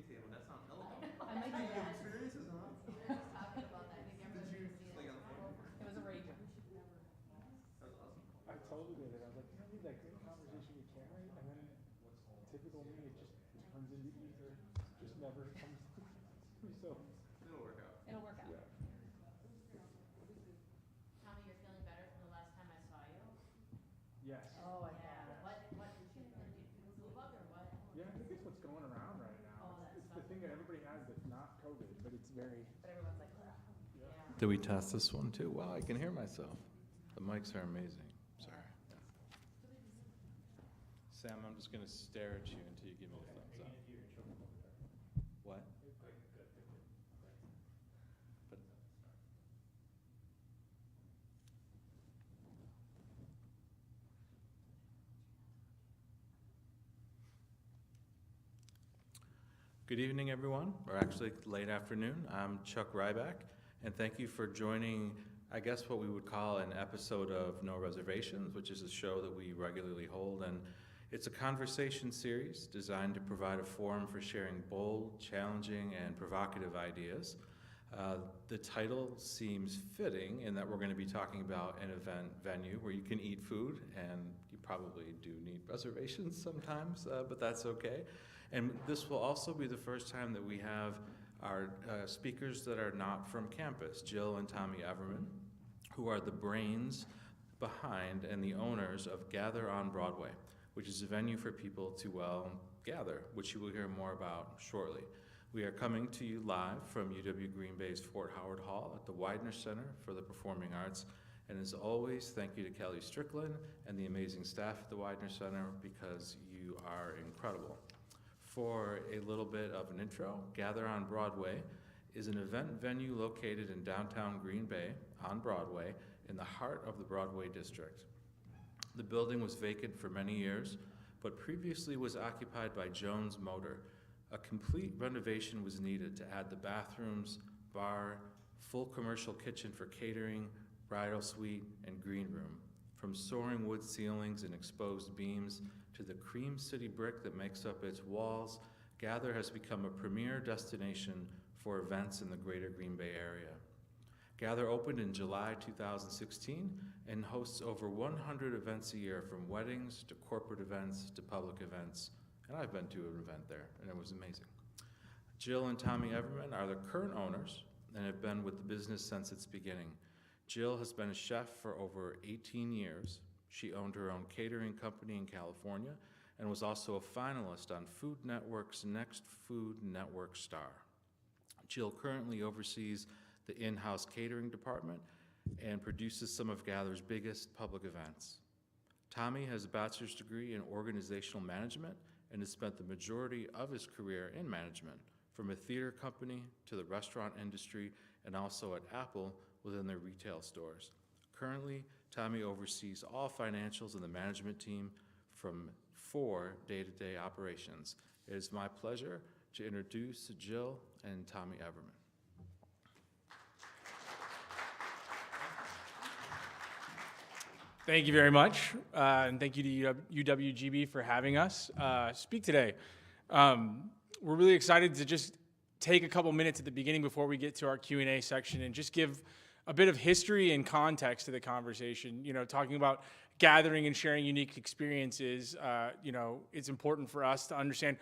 picnic table. That sounds elegant. I might do that. Experiences, huh? We were just talking about that. I think Did everyone you should see just like it. on the phone? It was a rager. That was awesome. I told you that I was like, you know, we had that great conversation with Cameron, and then typical me, it just turns into ether, just never comes. So It'll work out. It'll work out. yeah. Tommy, you're feeling better from the last time I saw you? Yes. Oh, yeah. What did you flu bug or what? Yeah, I think it's what's going around right now. Oh, that It's the stuff. thing that everybody has that's not COVID, but it's very. But everyone's like, ugh. Yeah. Yeah. Did we test this one too? Wow, I can hear myself. The mics are amazing. Sorry. Sam, I'm just going to stare at you until you give me the thumbs up. What? But good evening, everyone, or actually late afternoon. I'm Chuck Ryback, and thank you for joining, I guess, what we would call an episode of No Reservations, which is a show that we regularly hold. And it's a conversation series designed to provide a forum for sharing bold, challenging, and provocative ideas. The title seems fitting in that we're going to be talking about an event venue where you can eat food, and you probably do need reservations sometimes, but that's okay. And this will also be the first time that we have our speakers that are not from campus, Jyll and Tommy Everman, who are the brains behind and the owners of Gather on Broadway, which is a venue for people to, well, gather, which you will hear more about shortly. We are coming to you live from UW Green Bay's Fort Howard Hall at the Weidner Center for the Performing Arts. And as always, thank you to Kelly Strickland and the amazing staff at the Weidner Center because you are incredible. For a little bit of an intro, Gather on Broadway is an event venue located in downtown Green Bay on Broadway in the heart of the Broadway district. The building was vacant for many years, but previously was occupied by Jones Motor. A complete renovation was needed to add the bathrooms, bar, full commercial kitchen for catering, bridal suite, and green room. From soaring wood ceilings and exposed beams to the cream city brick that makes up its walls, Gather has become a premier destination for events in the greater Green Bay area. Gather opened in July 2016 and hosts over 100 events a year, from weddings to corporate events to public events. And I've been to an event there, and it was amazing. Jyll and Tommy Everman are the current owners and have been with the business since its beginning. Jyll has been a chef for over 18 years. She owned her own catering company in California and was also a finalist on Food Network's Next Food Network Star. Jyll currently oversees the in-house catering department and produces some of Gather's biggest public events. Tommy has a bachelor's degree in organizational management and has spent the majority of his career in management, from a theater company to the restaurant industry and also at Apple within their retail stores. Currently, Tommy oversees all financials in the management team for day-to-day operations. It is my pleasure to introduce Jyll and Tommy Everman. Thank you very much, and thank you to UWGB for having us speak today. We're really excited to just take a couple minutes at the beginning before we get to our Q&A section and just give a bit of history and context to the conversation. You know, talking about gathering and sharing unique experiences, you know, it's important for us to understand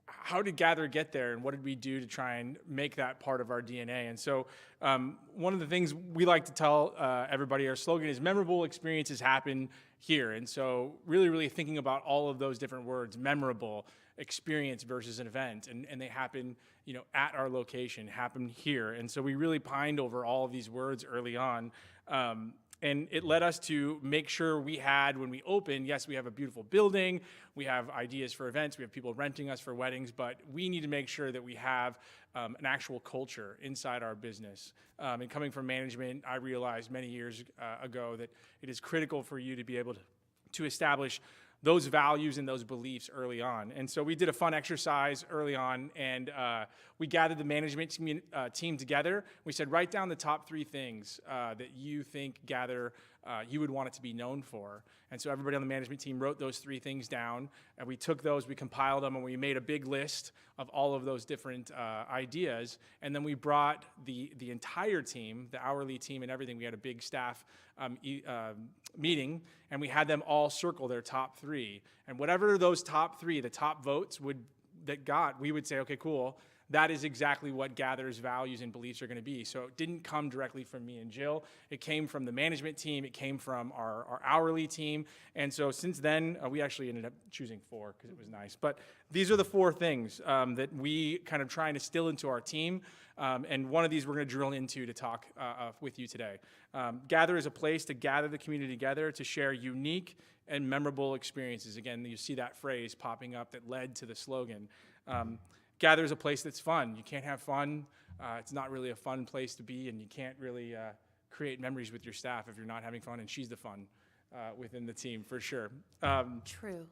how did Gather get there and what did we do to try and make that part of our DNA. And so one of the things we like to tell everybody, our slogan is memorable experiences happen here. And so really thinking about all of those different words, memorable, experience versus an event, and they happen, you know, at our location, happen here. And so we really pined over all of these words early on. And it led us to make sure we had, when we opened, yes, we have a beautiful building, we have ideas for events, we have people renting us for weddings, but we need to make sure that we have an actual culture inside our business. And coming from management, I realized many years ago that it is critical for you to be able to establish those values and those beliefs early on. And so we did a fun exercise early on, and we gathered the management team together. We said, write down the top 3 things that you think Gather you would want it to be known for. And so everybody on the management team wrote those 3 things down, and we took those, we compiled them, and we made a big list of all of those different ideas. And then we brought the entire team, the hourly team and everything. We had a big staff meeting, and we had them all circle their top 3. And whatever those top 3, the top votes we would say, okay, cool. That is exactly what Gather's values and beliefs are going to be. So it didn't come directly from me and Jyll. It came from the management team. It came from our hourly team. And so since then, we actually ended up choosing 4 because it was nice. But these are the 4 things that we kind of try and instill into our team. And one of these we're going to drill into to talk with you today. Gather is a place to gather the community together to share unique and memorable experiences. Again, you see that phrase popping up that led to the slogan. Gather is a place that's fun. You can't have fun. It's not really a fun place to be, and you can't really create memories with your staff if you're not having fun, and she's the fun within the team for sure. True.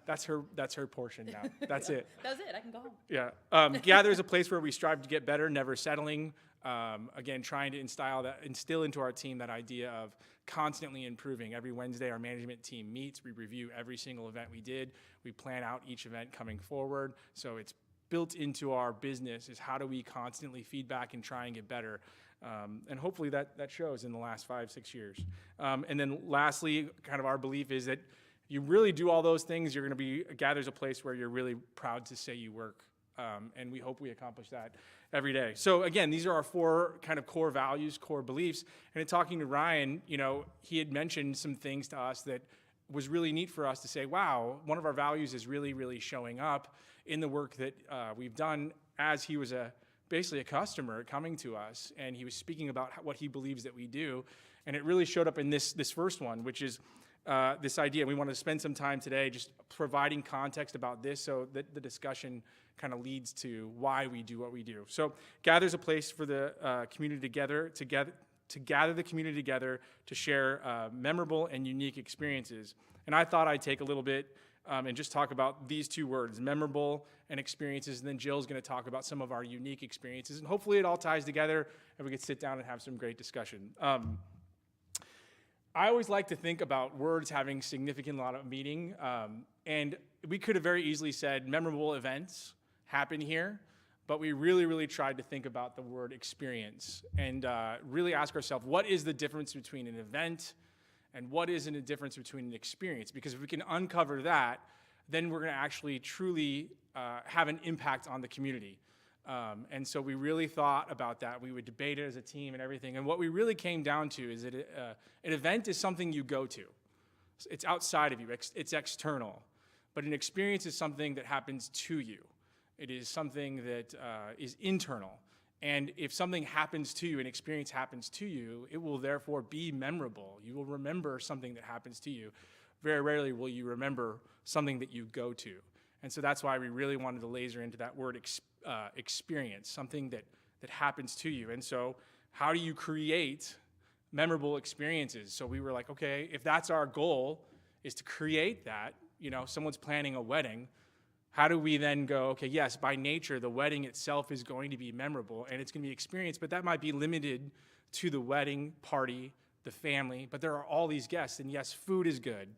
That's her portion now. That's it. That was it. I can go home. Yeah. Gather is a place where we strive to get better, never settling. Again, trying to instill into our team that idea of constantly improving. Every Wednesday, our management team meets. We review every single event we did. We plan out each event coming forward. So it's built into our business is how do we constantly feedback and try and get better. And hopefully that shows in the last 5-6 years. And then lastly, kind of our belief is that you really do all those things, you're going to be, Gather's a place where you're really proud to say you work. And we hope we accomplish that every day. So again, these are our 4 kind of core values, core beliefs. And in talking to Ryan, he had mentioned some things to us that was really neat for us to say, wow, one of our values is really, really showing up in the work that we've done as he was basically a customer coming to us. And he was speaking about what he believes that we do. And it really showed up in this first one, which is this idea. We want to spend some time today just providing context about this so that the discussion kind of leads to why we do what we do. So Gather's a place for the community to gather the community together to share memorable and unique experiences. And I thought I'd take a little bit and just talk about these 2 words, memorable and experiences, and then Jill's going to talk about some of our unique experiences, and hopefully it all ties together and we can sit down and have some great discussion. I always like to think about words having significant lot of meaning, and we could have very easily said memorable events happen here, but we really, really tried to think about the word experience and really ask ourselves, what is the difference between an event and what is the difference between an experience? Because if we can uncover that, then we're going to actually truly have an impact on the community. And so we really thought about that. We would debate it as a team and everything. And what we really came down to is that an event is something you go to. It's outside of you. It's external. But an experience is something that happens to you. It is something that is internal. And if something happens to you, an experience happens to you, it will therefore be memorable. You will remember something that happens to you. Very rarely will you remember something that you go to. And so that's why we really wanted to laser into that word experience, something that happens to you. And so how do you create memorable experiences? So we were like, okay, if that's our goal, is to create that, someone's planning a wedding, how do we then go, okay, yes, by nature, the wedding itself is going to be memorable and it's going to be experienced, but that might be limited to the wedding party, the family, but there are all these guests, and yes, food is good,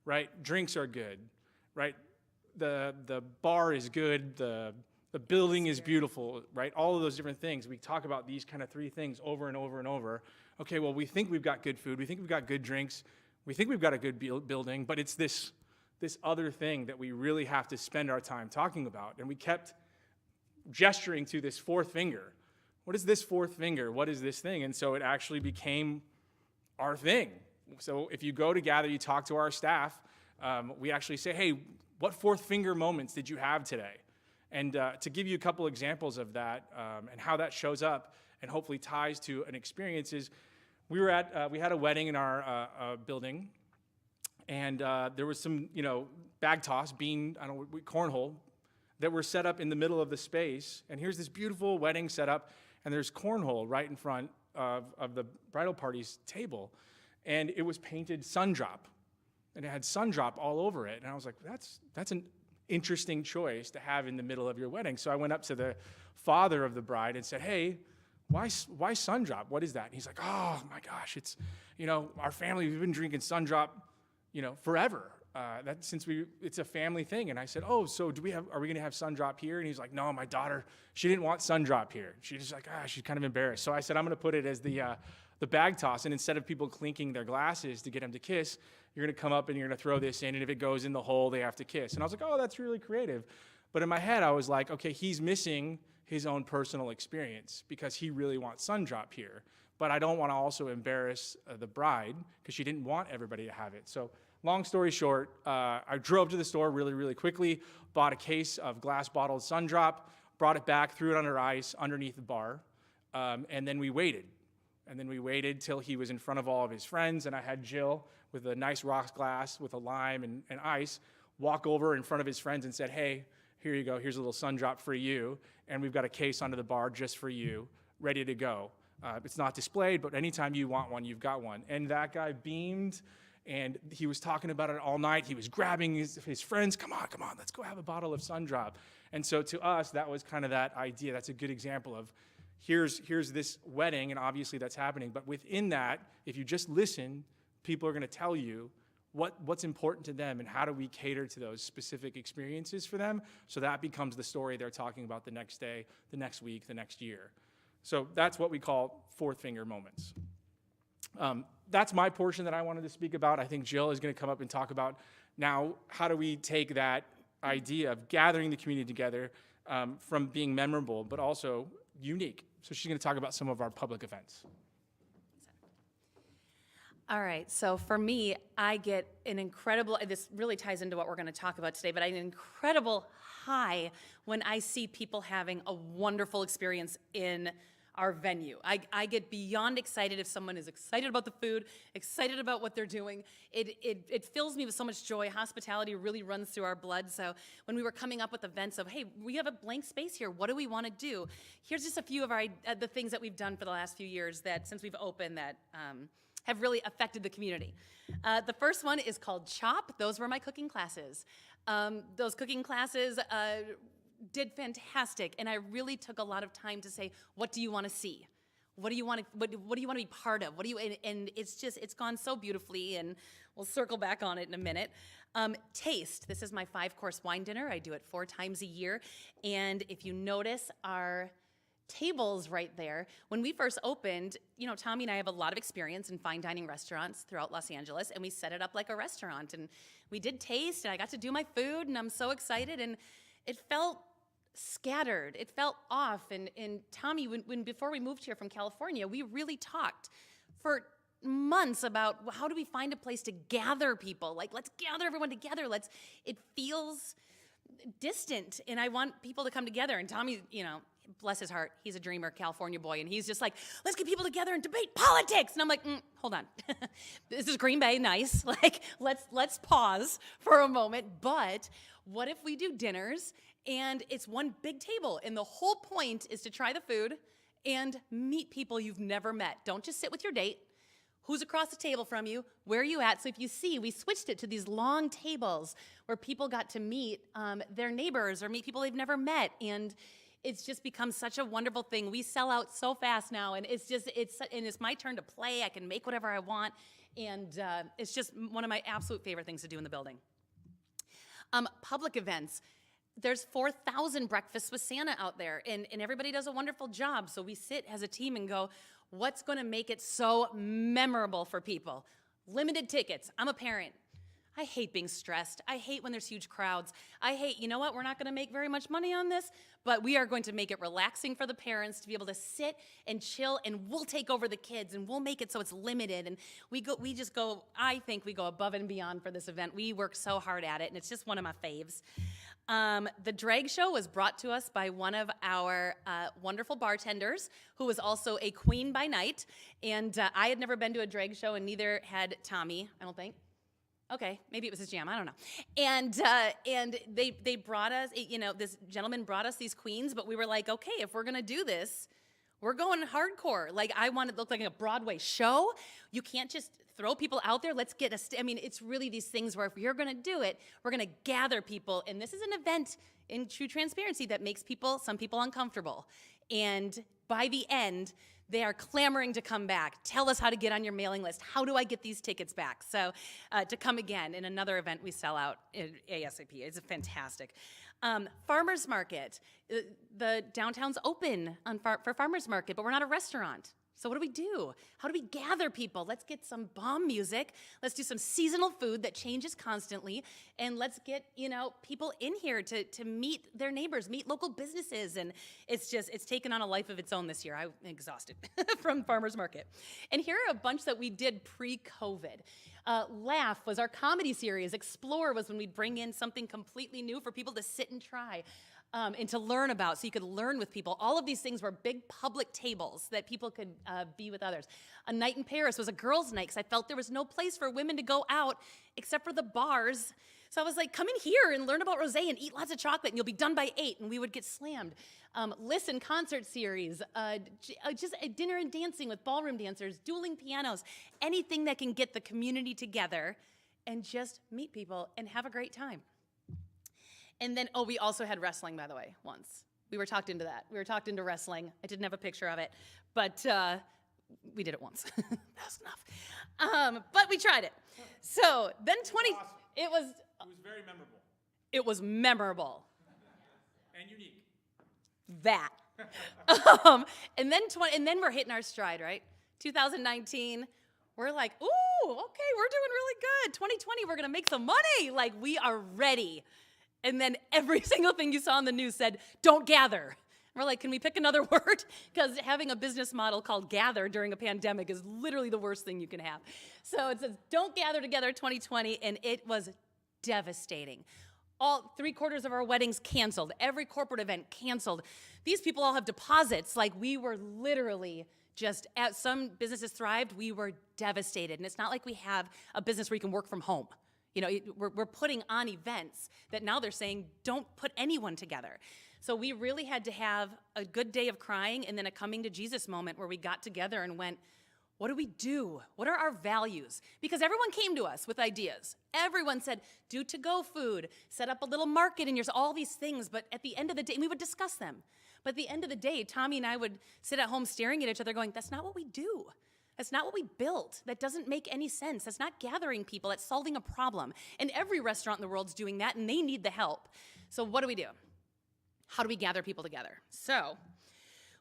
right? Drinks are good, right? The bar is good, the building is beautiful, right? All of those different things. We talk about these kind of 3 things over and over and over. Okay, well, we think we've got good food, we think we've got good drinks, we think we've got a good building, but it's this other thing that we really have to spend our time talking about. And we kept gesturing to this 4th finger. What is this 4th finger? What is this thing? And so it actually became our thing. So if you go to Gather, you talk to our staff, we actually say, hey, what 4th finger moments did you have today? And to give you a couple examples of that and how that shows up and hopefully ties to an experience is we had a wedding in our building, and there was some, bag toss, cornhole that were set up in the middle of the space. And here's this beautiful wedding set up, and there's cornhole right in front of the bridal party's table. And it was painted Sundrop, and it had Sundrop all over it. And I was like, that's an interesting choice to have in the middle of your wedding. So I went up to the father of the bride and said, hey, why Sun Drop? What is that? And he's like, oh my gosh, it's, our family, we've been drinking Sun Drop, forever. It's a family thing. And I said, oh, so are we gonna have Sun Drop here? And he's like, no, my daughter, she didn't want Sun Drop here. She's just like, she's kind of embarrassed. So I said, I'm gonna put it as the bag toss. And instead of people clinking their glasses to get them to kiss, you're gonna come up and you're gonna throw this in, and if it goes in the hole, they have to kiss. And I was like, oh, that's really creative. But in my head, I was like, okay, he's missing his own personal experience because he really wants Sun Drop here. But I don't wanna also embarrass the bride because she didn't want everybody to have it. So long story short, I drove to the store really, really quickly, bought a case of glass bottled Sun Drop, brought it back, threw it under ice underneath the bar, and then we waited. And then we waited till he was in front of all of his friends, and I had Jyll with a nice rocks glass with a lime and ice walk over in front of his friends and said, hey, here you go, here's a little Sun Drop for you, and we've got a case under the bar just for you, ready to go. It's not displayed, but anytime you want one, you've got one. And that guy beamed, and he was talking about it all night. He was grabbing his friends, come on, let's go have a bottle of Sun Drop. And so to us, that was kind of that idea. That's a good example of here's this wedding, and obviously that's happening. But within that, if you just listen, people are going to tell you what's important to them and how do we cater to those specific experiences for them. So that becomes the story they're talking about the next day, the next week, the next year. So that's what we call fourth finger moments. That's my portion that I wanted to speak about. I think Jyll is going to come up and talk about now how do we take that idea of gathering the community together from being memorable but also unique. So she's going to talk about some of our public events. All right, so for me, I get an incredible, this really ties into what we're going to talk about today, but I get an incredible high when I see people having a wonderful experience in our venue. I get beyond excited if someone is excited about the food, excited about what they're doing. It fills me with so much joy. Hospitality really runs through our blood. So when we were coming up with events of, hey, we have a blank space here. What do we want to do? Here's just a few of the things that we've done for the last few years that since we've opened that have really affected the community. The first one is called CHOP. Those were my cooking classes. Those cooking classes did fantastic, and I really took a lot of time to say, what do you want to see? What do you want to be part of? And it's gone so beautifully, and we'll circle back on it in a minute. Taste. This is my 5-course wine dinner. I do it 4 times a year, and if you notice our tables right there. When we first opened, Tommy and I have a lot of experience in fine dining restaurants throughout Los Angeles, and we set it up like a restaurant, and we did taste, and I got to do my food, and I'm so excited, and it felt scattered. It felt off, and Tommy, before we moved here from California, we really talked for months about how do we find a place to gather people, like let's gather everyone together, it feels distant, and I want people to come together, and Tommy, bless his heart, he's a dreamer, California boy, and he's just like, let's get people together and debate politics. And I'm like, hold on. This is Green Bay, nice. Let's pause for a moment. But what if we do dinners and it's one big table and the whole point is to try the food and meet people you've never met. Don't just sit with your date. Who's across the table from you? Where are you at? So if you see, we switched it to these long tables where people got to meet their neighbors or meet people they've never met. And it's just become such a wonderful thing. We sell out so fast now, and it's my turn to play. I can make whatever I want, and it's just one of my absolute favorite things to do in the building. Public events. There's 4,000 breakfasts with Santa out there, and everybody does a wonderful job. So we sit as a team and go, what's going to make it so memorable for people? Limited tickets. I'm a parent. I hate being stressed. I hate when there's huge crowds. I hate, you know what, we're not going to make very much money on this, but we are going to make it relaxing for the parents to be able to sit and chill, and we'll take over the kids, and we'll make it so it's limited. And I think we go above and beyond for this event. We work so hard at it, and it's just one of my faves. The drag show was brought to us by one of our wonderful bartenders, who was also a queen by night, and I had never been to a drag show, and neither had Tommy, I don't think. Okay, maybe it was his jam, I don't know. And they brought us, this gentleman brought us these queens, but we were like, okay, if we're gonna do this, we're going hardcore. I want it to look like a Broadway show. You can't just throw people out there. Let's get it's really these things where if you're gonna do it, we're gonna gather people, and this is an event in true transparency that makes some people uncomfortable. And by the end, they are clamoring to come back. Tell us how to get on your mailing list. How do I get these tickets back? So to come again in another event we sell out ASAP. It's fantastic. Farmers Market. The downtown's open for Farmers Market, but we're not a restaurant. So what do? How do we gather people? Let's get some bomb music. Let's do some seasonal food that changes constantly. And let's get, people in here to meet their neighbors, meet local businesses. And it's taken on a life of its own this year. I'm exhausted from Farmers Market. And here are a bunch that we did pre-COVID. Laugh was our comedy series. Explore was when we'd bring in something completely new for people to sit and try. And to learn about, so you could learn with people. All of these things were big public tables that people could be with others. A Night in Paris was a girls' night, because I felt there was no place for women to go out except for the bars. So I was like, come in here and learn about rosé and eat lots of chocolate, and you'll be done by 8, and we would get slammed. Listen concert series, just a dinner and dancing with ballroom dancers, dueling pianos, anything that can get the community together and just meet people and have a great time. And then, we also had wrestling, by the way, once. We were talked into that. We were talked into wrestling. I didn't have a picture of it, but we did it once. That's enough. But we tried it. So then Awesome. It was very memorable. It was memorable. And unique. That. And then we're hitting our stride, right? 2019, we're like, ooh, okay, we're doing really good. 2020, we're gonna make some money. Like, we are ready. And then every single thing you saw on the news said, don't gather. And we're like, can we pick another word? Because having a business model called gather during a pandemic is literally the worst thing you can have. So it says, don't gather together 2020, and it was devastating. All 3/4 of our weddings canceled. Every corporate event canceled. These people all have deposits. Like, we were literally just, as some businesses thrived, we were devastated. And it's not like we have a business where you can work from home. We're putting on events that now they're saying, don't put anyone together. So we really had to have a good day of crying and then a coming to Jesus moment where we got together and went, what do we do? What are our values? Because everyone came to us with ideas. Everyone said, do to-go food, set up a little market in yours, all these things. But at the end of the day, and we would discuss them. But at the end of the day, Tommy and I would sit at home staring at each other going, that's not what we do. That's not what we built. That doesn't make any sense. That's not gathering people. That's solving a problem. And every restaurant in the world's doing that, and they need the help. So what do? How do we gather people together? So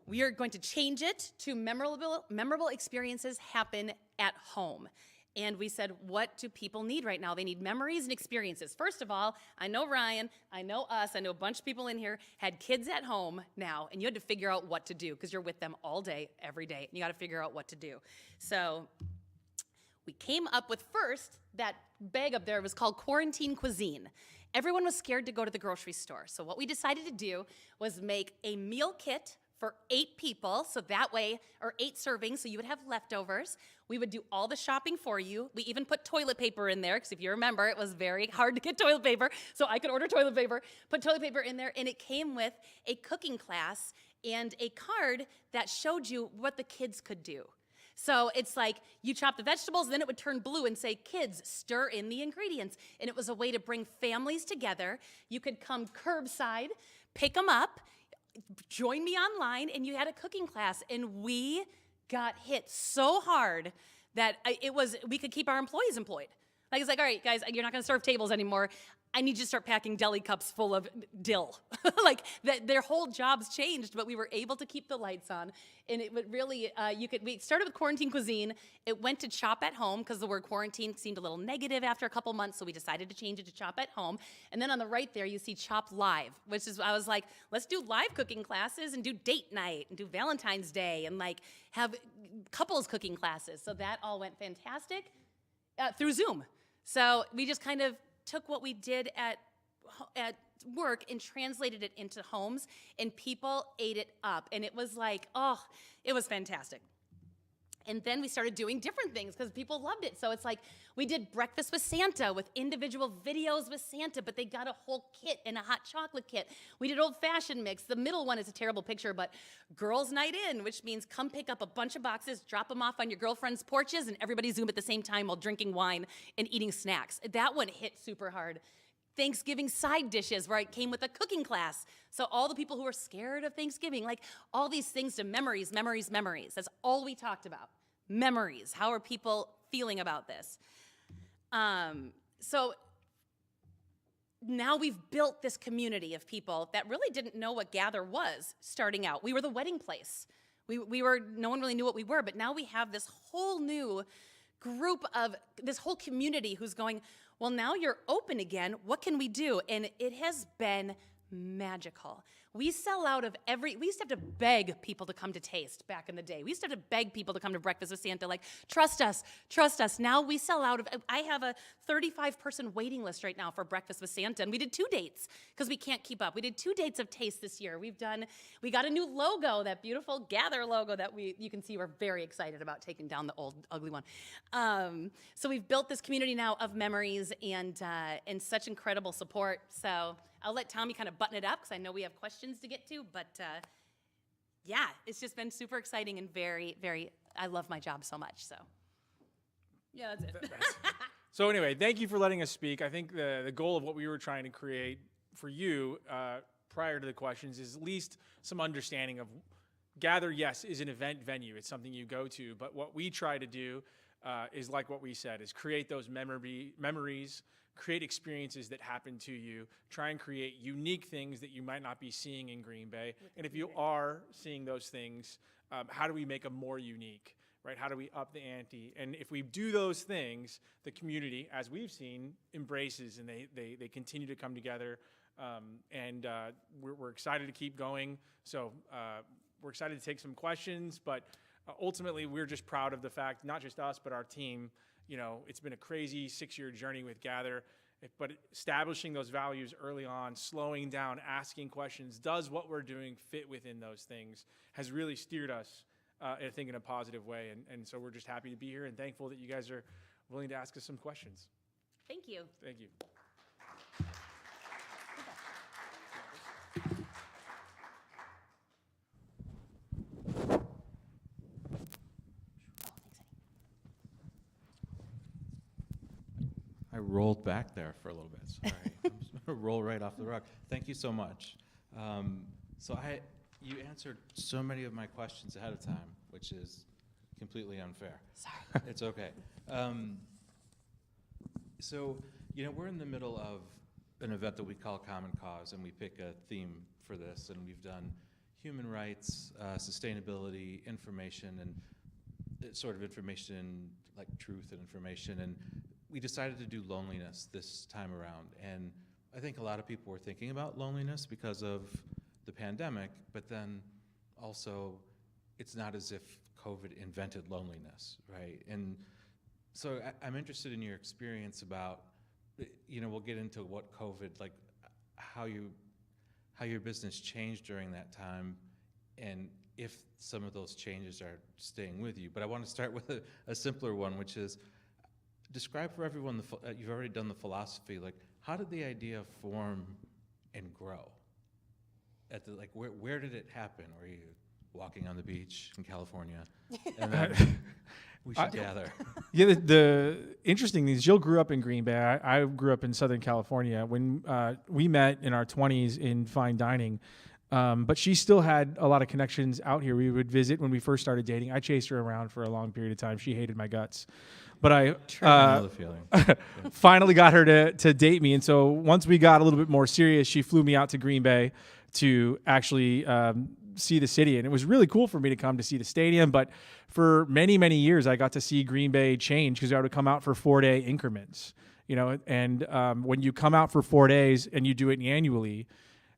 we are going to change it to memorable experiences happen at home. And we said, what do people need right now? They need memories and experiences. First of all, I know Ryan, I know us, I know a bunch of people in here had kids at home now, and you had to figure out what to do because you're with them all day, every day, and you got to figure out what to do. So we came up with first, that bag up there was called Quarantine Cuisine. Everyone was scared to go to the grocery store. So what we decided to do was make a meal kit for 8 people, so that way, or 8 servings, so you would have leftovers. We would do all the shopping for you. We even put toilet paper in there, because if you remember, it was very hard to get toilet paper, so I could order toilet paper, put toilet paper in there, and it came with a cooking class and a card that showed you what the kids could do. So it's like you chop the vegetables, then it would turn blue and say, kids, stir in the ingredients. And it was a way to bring families together. You could come curbside, pick them up, join me online, and you had a cooking class. And we got hit so hard that we could keep our employees employed. Like, it's like, all right, guys, you're not gonna serve tables anymore. I need you to start packing deli cups full of dill. Like, their whole jobs changed, but we were able to keep the lights on. And it would really, we started with Quarantine Cuisine. It went to Chop at Home, because the word quarantine seemed a little negative after a couple months, so we decided to change it to Chop at Home. And then on the right there, you see Chop Live, which is, I was like, let's do live cooking classes and do date night and do Valentine's Day and like have couples cooking classes. So that all went fantastic through Zoom. So we just kind of took what we did at work and translated it into homes, and people ate it up. And it was like, oh, it was fantastic. And then we started doing different things because people loved it. So it's like we did breakfast with Santa with individual videos with Santa, but they got a whole kit and a hot chocolate kit. We did old-fashioned mix. The middle one is a terrible picture, but girls' night in, which means come pick up a bunch of boxes, drop them off on your girlfriend's porches, and everybody Zoom at the same time while drinking wine and eating snacks. That one hit super hard. Thanksgiving side dishes where it came with a cooking class. So all the people who are scared of Thanksgiving, like all these things to memories. That's all we talked about. Memories. How are people feeling about this? So now we've built this community of people that really didn't know what Gather was starting out. We were the wedding place. No one really knew what we were, but now we have this whole new group of, this whole community who's going, well, now you're open again. What can we do? And it has been magical. We sell out of we used to have to beg people to come to Taste back in the day. We used to have to beg people to come to Breakfast with Santa, like, trust us. Now we sell out of, I have a 35-person waiting list right now for Breakfast with Santa, and we did 2 dates because we can't keep up. We did 2 dates of Taste this year. We got a new logo, that beautiful Gather logo that you can see we're very excited about taking down the old ugly one. So we've built this community now of memories and such incredible support. So I'll let Tommy kind of button it up because I know we have questions to get to, but yeah, it's just been super exciting and very, very, I love my job so much, so. Yeah, that's it. So anyway, thank you for letting us speak. I think the goal of what we were trying to create for you prior to the questions is at least some understanding of Gather, yes, is an event venue. It's something you go to, but what we try to do is like what we said, is create those memories, create experiences that happen to you, try and create unique things that you might not be seeing in Green Bay. And if you are seeing those things, how do we make them more unique, right? How do we up the ante? And if we do those things, the community, as we've seen, embraces and they continue to come together. We're excited to keep going. So we're excited to take some questions, but ultimately we're just proud of the fact, not just us, but our team. You know, it's been a crazy 6-year journey with Gather, but establishing those values early on, slowing down, asking questions, does what we're doing fit within those things, has really steered us, I think, in a positive way. And so we're just happy to be here and thankful that you guys are willing to ask us some questions. Thank you. Thank you. I rolled back there for a little bit. Sorry, I'm just gonna roll right off the rug. Thank you so much. You answered so many of my questions ahead of time, which is completely unfair. Sorry. It's okay. So, you know, we're in the middle of an event that we call Common Cause, and we pick a theme for this, and we've done human rights, sustainability, information, and sort of information, like truth and information, and we decided to do loneliness this time around. And I think a lot of people were thinking about loneliness because of the pandemic, but then also it's not as if COVID invented loneliness, right? And so I'm interested in your experience about, you know, we'll get into what COVID, like how your business changed during that time, and if some of those changes are staying with you. But I want to start with a simpler one, which is, describe for everyone, you've already done the philosophy, like how did the idea form and grow? Where did it happen? Were you walking on the beach in California? And then we should gather. Yeah, the interesting thing is Jyll grew up in Green Bay. I grew up in Southern California. When we met in our 20s in fine dining, but she still had a lot of connections out here. We would visit when we first started dating. I chased her around for a long period of time. She hated my guts. But I know the feeling. finally got her to date me. And so once we got a little bit more serious, she flew me out to Green Bay to actually see the city. And it was really cool for me to come to see the stadium. But for many, many years, I got to see Green Bay change because I would come out for 4-day increments. You know, and when you come out for 4 days and you do it annually,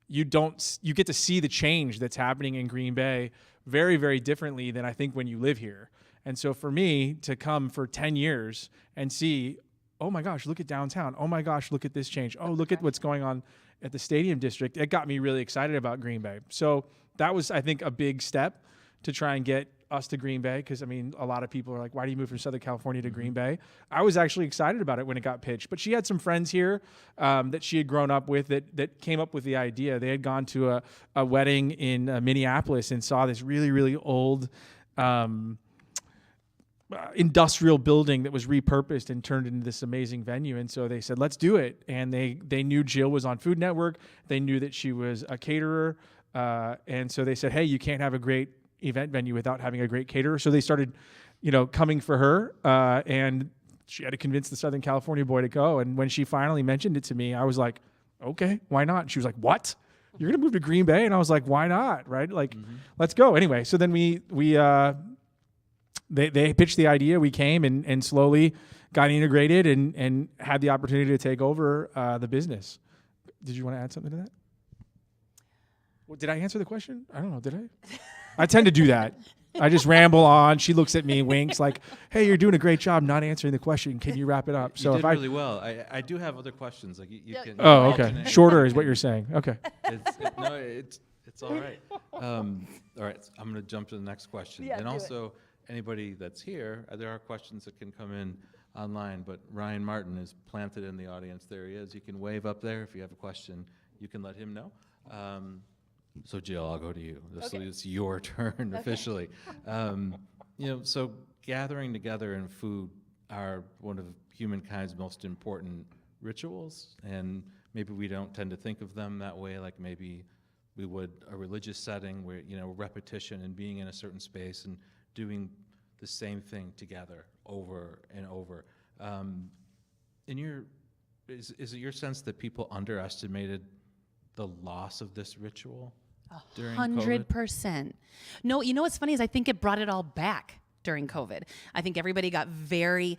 you get to see the change that's happening in Green Bay very, very differently than I think when you live here. And so for me to come for 10 years and see, oh my gosh, look at downtown. Oh my gosh, look at this change. Oh, look at what's going on at the Stadium District. It got me really excited about Green Bay. So that was, I think, a big step to try and get us to Green Bay. Because, I mean, a lot of people are like, why do you move from Southern California to Green Bay? I was actually excited about it when it got pitched. But she had some friends here that she had grown up with that came up with the idea. They had gone to a wedding in Minneapolis and saw this really, really old industrial building that was repurposed and turned into this amazing venue. And so they said, let's do it. And they knew Jyll was on Food Network. They knew that she was a caterer. And so they said, hey, you can't have a great event venue without having a great caterer. So they started, coming for her. And she had to convince the Southern California boy to go. And when she finally mentioned it to me, I was like, okay, why not? And she was like, what? You're going to move to Green Bay? And I was like, why not? Right? Like, let's go. Anyway, so then they pitched the idea. We came and slowly got integrated and had the opportunity to take over the business. Did you want to add something to that? Well, did I answer the question? I don't know. Did I? I tend to do that. I just ramble on. She looks at me, winks like, hey, you're doing a great job not answering the question. Can you wrap it up? So you did really well. I do have other questions. Like you can. Oh, okay. Shorter is what you're saying. Okay. It's all right. All right. I'm going to jump to the next question. Yeah, and also, anybody that's here, there are questions that can come in online, but Ryan Martin is planted in the audience. There he is. You can wave up there if you have a question. You can let him know. So Jyll, I'll go to you. It's your turn officially. So gathering together in food are one of humankind's most important rituals, and maybe we don't tend to think of them that way, like maybe we would a religious setting where, repetition and being in a certain space and doing the same thing together over and over. Is it your sense that people underestimated the loss of this ritual during COVID? 100%. No, what's funny is I think it brought it all back during COVID. I think everybody got very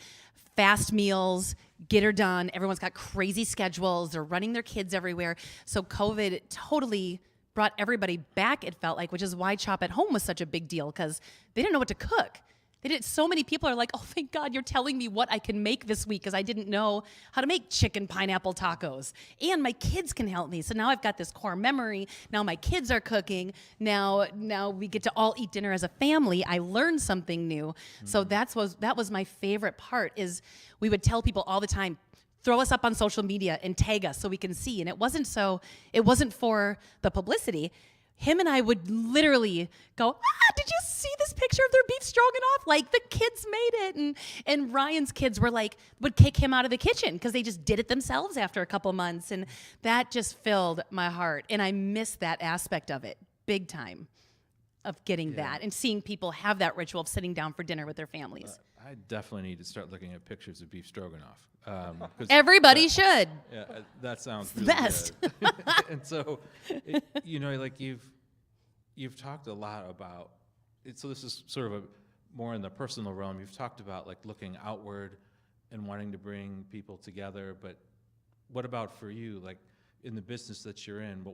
fast meals, get her done. Everyone's got crazy schedules. They're running their kids everywhere. So COVID totally brought everybody back, it felt like, which is why Chop at Home was such a big deal, because they didn't know what to cook. So many people are like, oh, thank God you're telling me what I can make this week, because I didn't know how to make chicken pineapple tacos. And my kids can help me. So now I've got this core memory. Now my kids are cooking. Now we get to all eat dinner as a family. I learned something new. So that was my favorite part, is we would tell people all the time, throw us up on social media and tag us so we can see. And it wasn't for the publicity. Him and I would literally go, did you see this picture of their beef stroganoff? Like, the kids made it. And Ryan's kids would kick him out of the kitchen because they just did it themselves after a couple months. And that just filled my heart. And I miss that aspect of it big time, of getting that and seeing people have that ritual of sitting down for dinner with their families. I definitely need to start looking at pictures of beef stroganoff. Everybody should. Yeah, that sounds It's the really best. good. And so, you've talked a lot about it. So this is sort of more in the personal realm. You've talked about like looking outward and wanting to bring people together. But what about for you? Like in the business that you're in,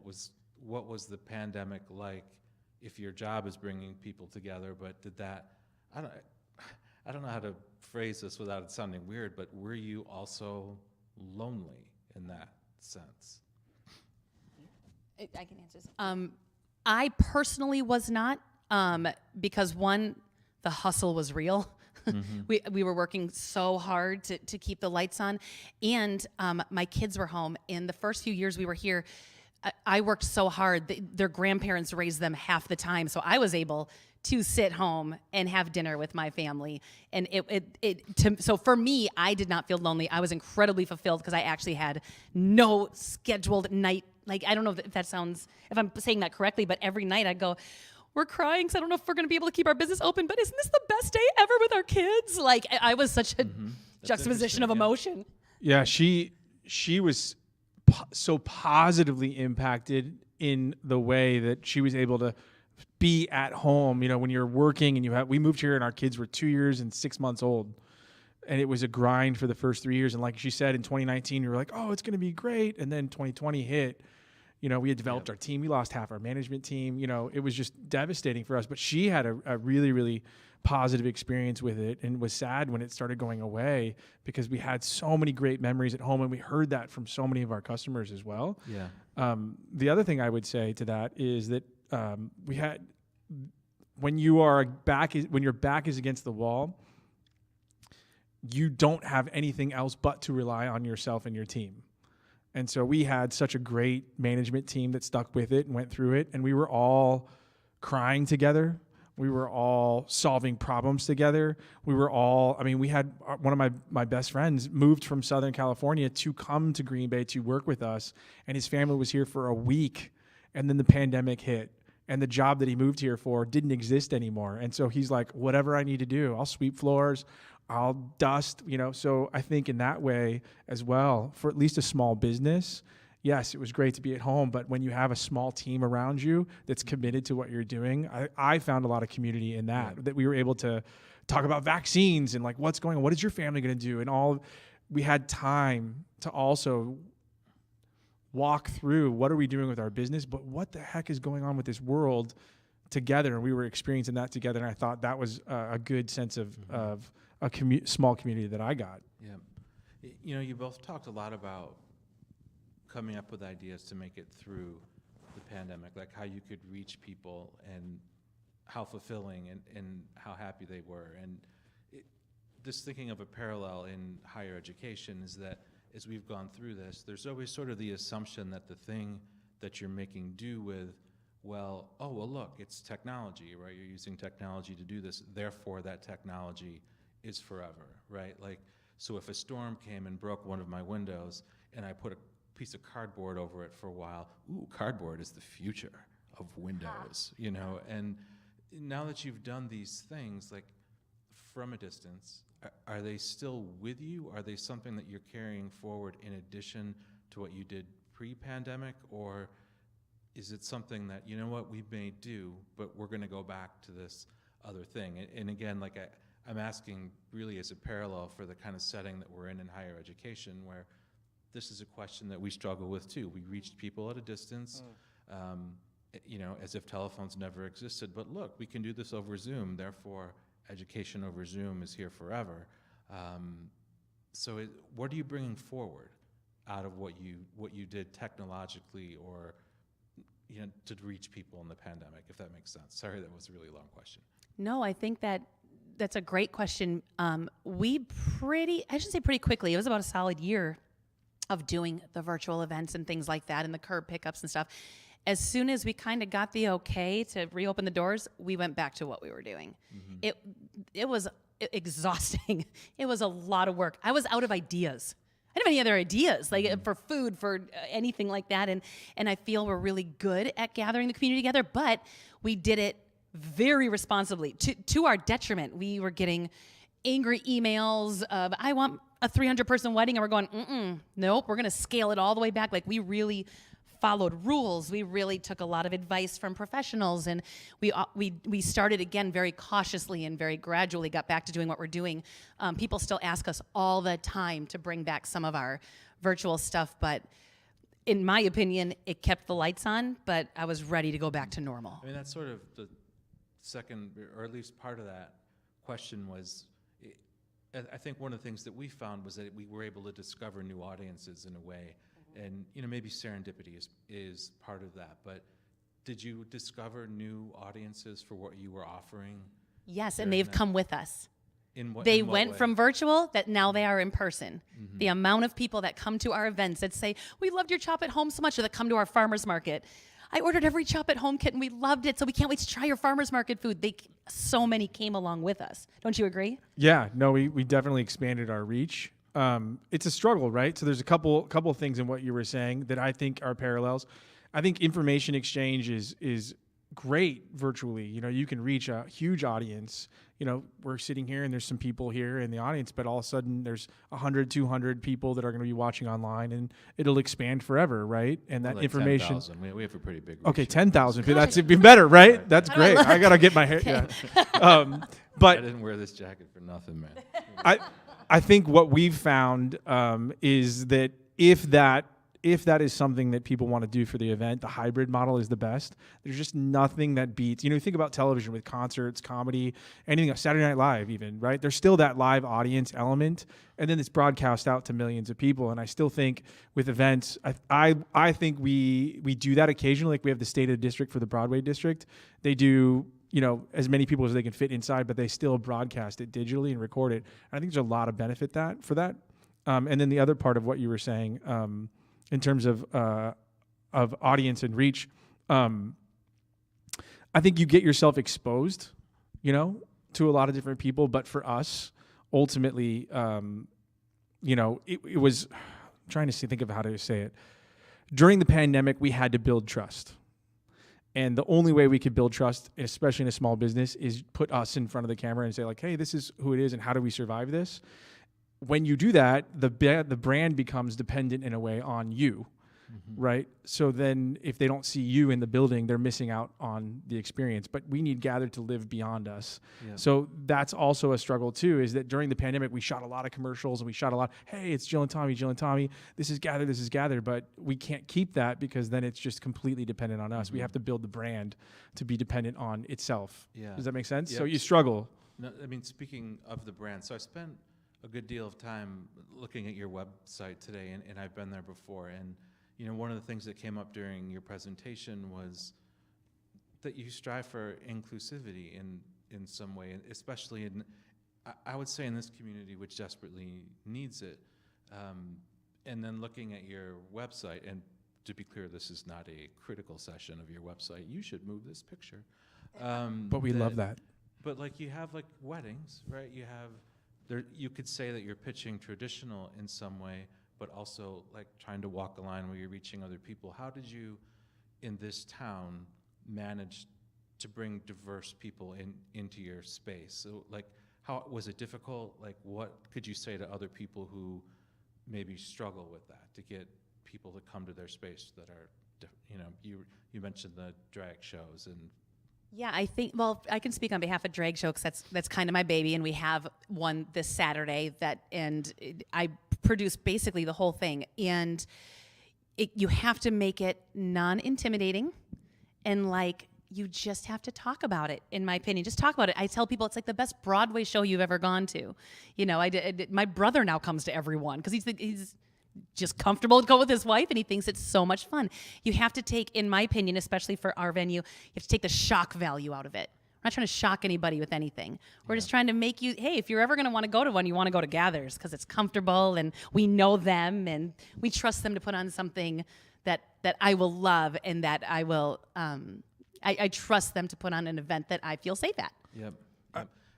what was the pandemic like? If your job is bringing people together, but did that? I don't know how to phrase this without it sounding weird, but were you also lonely in that sense? I can answer this. I personally was not, because one, the hustle was real. Mm-hmm. We were working so hard to keep the lights on, and my kids were home. In the first few years we were here, I worked so hard. Their grandparents raised them half the time, so I was able to sit home and have dinner with my family. And so for me, I did not feel lonely. I was incredibly fulfilled because I actually had no scheduled night. Like, I don't know if I'm saying that correctly, but every night I'd go, we're crying because I don't know if we're going to be able to keep our business open, but isn't this the best day ever with our kids? Like, I was such a juxtaposition of emotion. Yeah, she was so positively impacted in the way that she was able to be at home. When you're working and we moved here and our kids were 2 years and 6 months old, and it was a grind for the first 3 years. And like she said, in 2019, we were like, oh, it's going to be great. And then 2020 hit. We had developed our team. We lost half our management team. It was just devastating for us. But she had a really, really positive experience with it and was sad when it started going away, because we had so many great memories at home, and we heard that from so many of our customers as well. Yeah. The other thing I would say to that is that we had, when your back is against the wall, you don't have anything else but to rely on yourself and your team. And so we had such a great management team that stuck with it and went through it, and we were all crying together We were all solving problems together. We were all, I mean, we had one of my best friends moved from Southern California to come to Green Bay to work with us, and his family was here for a week, and then the pandemic hit, and the job that he moved here for didn't exist anymore. And so he's like, whatever I need to do, I'll sweep floors, I'll dust, So I think in that way as well, for at least a small business, yes, it was great to be at home, but when you have a small team around you that's committed to what you're doing, I found a lot of community in that we were able to talk about vaccines and like what's going on, what is your family going to do, and we had time to also walk through what are we doing with our business, but what the heck is going on with this world together, and we were experiencing that together, and I thought that was a good sense of a small community that I got. Yeah. You both talked a lot about coming up with ideas to make it through the pandemic, like how you could reach people and how fulfilling and how happy they were. And just thinking of a parallel in higher education is that as we've gone through this, there's always sort of the assumption that the thing that you're making do with, well, look, it's technology, right? You're using technology to do this, therefore that technology is forever, right? Like, so if a storm came and broke one of my windows and I put a piece of cardboard over it for a while, cardboard is the future of Windows, and now that you've done these things, like from a distance, are they still with you? Are they something that you're carrying forward in addition to what you did pre-pandemic, or is it something that, we may do, but we're going to go back to this other thing? And again, like I'm asking really as a parallel for the kind of setting that we're in higher education, where this is a question that we struggle with too. We reached people at a distance, as if telephones never existed. But look, we can do this over Zoom. Therefore, education over Zoom is here forever. So, what are you bringing forward out of what you did technologically, or to reach people in the pandemic? If that makes sense. Sorry, that was a really long question. No, I think that's a great question. I should say pretty quickly. It was about a solid year of doing the virtual events and things like that and the curb pickups and stuff. As soon as we kind of got the okay to reopen the doors, we went back to what we were doing. Mm-hmm. It was exhausting. It was a lot of work. I was out of ideas. I didn't have any other ideas, like for food, for anything like that. And I feel we're really good at gathering the community together, but we did it very responsibly. To our detriment, we were getting angry emails of, I want a 300-person wedding, and we're going, nope, we're going to scale it all the way back. Like, we really followed rules. We really took a lot of advice from professionals, and we started again very cautiously and very gradually got back to doing what we're doing. People still ask us all the time to bring back some of our virtual stuff, but in my opinion, it kept the lights on, but I was ready to go back to normal. I mean, that's sort of the second, or at least part of that question was, I think one of the things that we found was that we were able to discover new audiences in a way, and maybe serendipity is part of that. But did you discover new audiences for what you were offering? Yes, and they've come with us. They went from virtual that now they are in person. Mm-hmm. The amount of people that come to our events that say, we loved your Chop at Home so much, or that come to our farmer's market. I ordered every Chop at Home kit and we loved it, so we can't wait to try your farmer's market food. So many came along with us. Don't you agree? Yeah, no, we definitely expanded our reach. It's a struggle, right? So there's a couple things in what you were saying that I think are parallels. I think information exchange is great virtually. You can reach a huge audience. We're sitting here and there's some people here in the audience, but all of a sudden there's 100, 200 people that are going to be watching online, and it'll expand forever, right? And that information. 10,000. We have a pretty big reach. Okay, 10,000. That's even better, right? That's great. I got to get my hair. Okay. Yeah. But I didn't wear this jacket for nothing, man. I think what we've found is that if that is something that people want to do for the event, the hybrid model is the best. There's just nothing that beats, think about television with concerts, comedy, anything else, Saturday Night Live even, right? There's still that live audience element, and then it's broadcast out to millions of people. And I still think with events, I think we do that occasionally. Like we have the State of the District for the Broadway district. They do, as many people as they can fit inside, but they still broadcast it digitally and record it. And I think there's a lot of benefit for that. And then the other part of what you were saying, in terms of audience and reach, I think you get yourself exposed to a lot of different people. But for us, ultimately, it was, I'm trying to think of how to say it. During the pandemic, we had to build trust. And the only way we could build trust, especially in a small business, is put us in front of the camera and say like, hey, this is who it is and how do we survive this? When you do that, the brand becomes dependent in a way on you, right? So then if they don't see you in the building, they're missing out on the experience. But we need Gather to live beyond us. Yeah. So that's also a struggle too, is that during the pandemic, we shot a lot of commercials and we shot a lot, hey, it's Jyll and Tommy, this is Gather, but we can't keep that because then it's just completely dependent on us. We have to build the brand to be dependent on itself. Yeah. Does that make sense? Yeah. So you struggle. No, I mean, speaking of the brand, so I spent a good deal of time looking at your website today, and I've been there before, and one of the things that came up during your presentation was that you strive for inclusivity in some way, especially I would say in this community which desperately needs it. And then looking at your website, and to be clear, this is not a critical session of your website. You should move this picture. But we love that. But like you have like weddings, right? You could say that you're pitching traditional in some way, but also like trying to walk a line where you're reaching other people. How did you, in this town, manage to bring diverse people into your space? So like, how was it difficult? Like, what could you say to other people who maybe struggle with that, to get people to come to their space that are, you mentioned the drag shows and. Yeah, I think, well, I can speak on behalf of Drag Show because that's kind of my baby, and we have one this Saturday I produce basically the whole thing, and you have to make it non-intimidating, and like, you just have to talk about it, in my opinion. Just talk about it. I tell people it's like the best Broadway show you've ever gone to. My brother now comes to everyone because he's just comfortable to go with his wife, and he thinks it's so much fun. You have to take, in my opinion, especially for our venue, you have to take the shock value out of it. We're not trying to shock anybody with anything. We're just trying to make you, hey, if you're ever going to want to go to one, you want to go to Gather's because it's comfortable and we know them and we trust them to put on something that I will love and that I will, I trust them to put on an event that I feel safe at. Yep.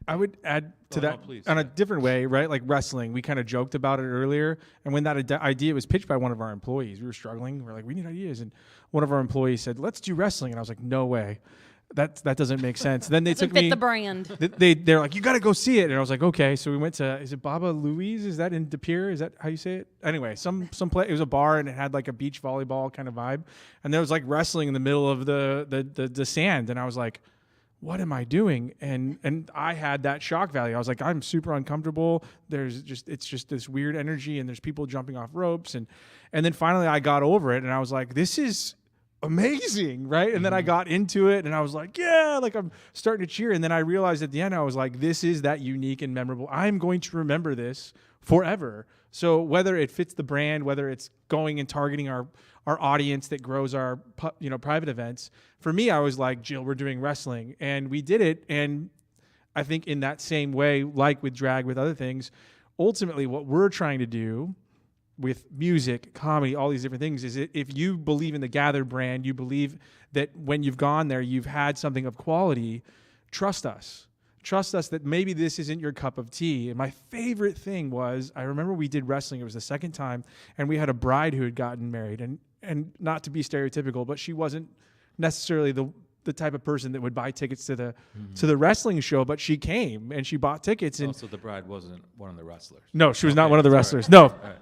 I would add to that on a different way, right? Like wrestling, we kind of joked about it earlier. And when that idea was pitched by one of our employees, we were struggling. We're like, we need ideas. And one of our employees said, let's do wrestling. And I was like, no way. That doesn't make sense. Then they took me. Fit the brand. They're like, you got to go see it. And I was like, okay. So we went to, is it Baba Louise? Is that in De Pere? Is that how you say it? Anyway, some place. It was a bar and it had like a beach volleyball kind of vibe. And there was like wrestling in the middle of the sand. And I was like, what am I doing? And I had that shock value. I was like, I'm super uncomfortable. It's just this weird energy and there's people jumping off ropes. And then finally I got over it and I was like, this is amazing, right? And then I got into it and I was like, yeah, like I'm starting to cheer. And then I realized at the end, I was like, this is that unique and memorable. I'm going to remember this forever. So whether it fits the brand, whether it's going and targeting our audience that grows our private events, for me, I was like, Jyll, we're doing wrestling. And we did it. And I think in that same way, like with drag, with other things, ultimately what we're trying to do with music, comedy, all these different things is if you believe in the Gather brand, you believe that when you've gone there, you've had something of quality, trust us. Trust us that maybe this isn't your cup of tea. And my favorite thing was, I remember we did wrestling. It was the second time, and we had a bride who had gotten married. And not to be stereotypical, but she wasn't necessarily the type of person that would buy tickets to the wrestling show, but she came and she bought tickets. And also the bride wasn't one of the wrestlers. No, she was not one of the wrestlers. Right. No. Right.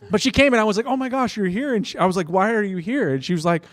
But she came and I was like, oh my gosh, you're here. And I was like, why are you here? And she was like,